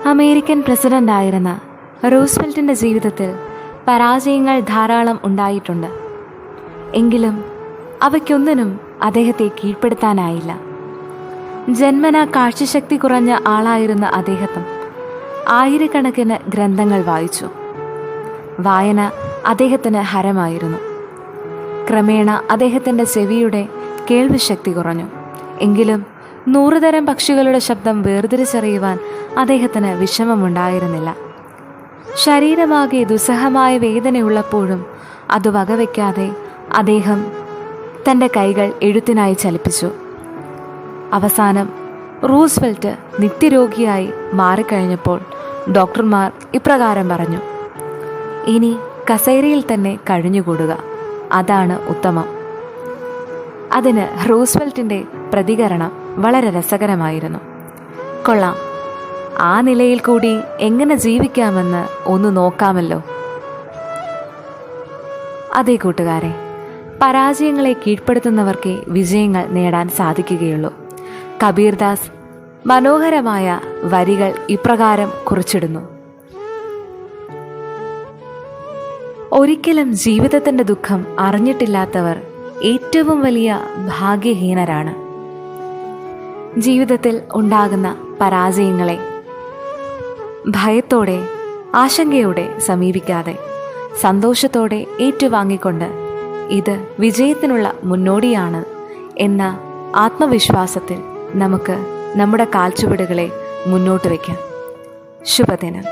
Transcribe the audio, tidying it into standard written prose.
American പ്രസിഡന്റായിരുന്ന റൂസ്വെൽറ്റിൻ്റെ ജീവിതത്തിൽ പരാജയങ്ങൾ ധാരാളം ഉണ്ടായിട്ടുണ്ട്. എങ്കിലും അവയ്ക്കൊന്നിനും അദ്ദേഹത്തെ കീഴ്പ്പെടുത്താനായില്ല. ജന്മനാ കാഴ്ചശക്തി കുറഞ്ഞ ആളായിരുന്ന അദ്ദേഹം ആയിരക്കണക്കിന് ഗ്രന്ഥങ്ങൾ വായിച്ചു. വായന അദ്ദേഹത്തിന് ഹരമായിരുന്നു. ക്രമേണ അദ്ദേഹത്തിൻ്റെ ചെവിയുടെ കേൾവിശക്തി കുറഞ്ഞു. എങ്കിലും 100 തരം പക്ഷികളുടെ ശബ്ദം വേർതിരിച്ചറിയുവാൻ അദ്ദേഹത്തിന് വിഷമമുണ്ടായിരുന്നില്ല. ശരീരമാകെ ദുസ്സഹമായ വേദനയുള്ളപ്പോഴും അത് വകവയ്ക്കാതെ അദ്ദേഹം തൻ്റെ കൈകൾ എഴുത്തിനായി ചലിപ്പിച്ചു. അവസാനം റൂസ്വെൽറ്റ് നിത്യരോഗിയായി മാറിക്കഴിഞ്ഞപ്പോൾ ഡോക്ടർമാർ ഇപ്രകാരം പറഞ്ഞു: ഇനി കസേരയിൽ തന്നെ കഴിഞ്ഞുകൂടുക, അതാണ് ഉത്തമം. അതിന് റൂസ്വെൽറ്റിൻ്റെ പ്രതികരണം വളരെ രസകരമായിരുന്നു. കൊള്ളാം, ആ നിലയിൽ കൂടി എങ്ങനെ ജീവിക്കാമെന്ന് ഒന്ന് നോക്കാമല്ലോ. അതേ കൂട്ടുകാരെ, പരാജയങ്ങളെ കീഴ്പ്പെടുത്തുന്നവർക്കേ വിജയങ്ങൾ നേടാൻ സാധിക്കുകയുള്ളൂ. കബീർദാസ് മനോഹരമായ വരികൾ ഇപ്രകാരം കുറിച്ചിടുന്നു: ഒരിക്കലും ജീവിതത്തിൻ്റെ ദുഃഖം അറിഞ്ഞിട്ടില്ലാത്തവർ ഏറ്റവും വലിയ ഭാഗ്യഹീനരാണ്. ജീവിതത്തിൽ ഉണ്ടാകുന്ന പരാജയങ്ങളെ ഭയത്തോടെ ആശങ്കയോടെ സമീപിക്കാതെ സന്തോഷത്തോടെ ഏറ്റുവാങ്ങിക്കൊണ്ട് ഇത് വിജയത്തിനുള്ള മുന്നോടിയാണ് എന്ന ആത്മവിശ്വാസത്തിൽ നമുക്ക് നമ്മുടെ കാൽച്ചുവടുകളെ മുന്നോട്ട് വയ്ക്കാം. ശുഭദിനം.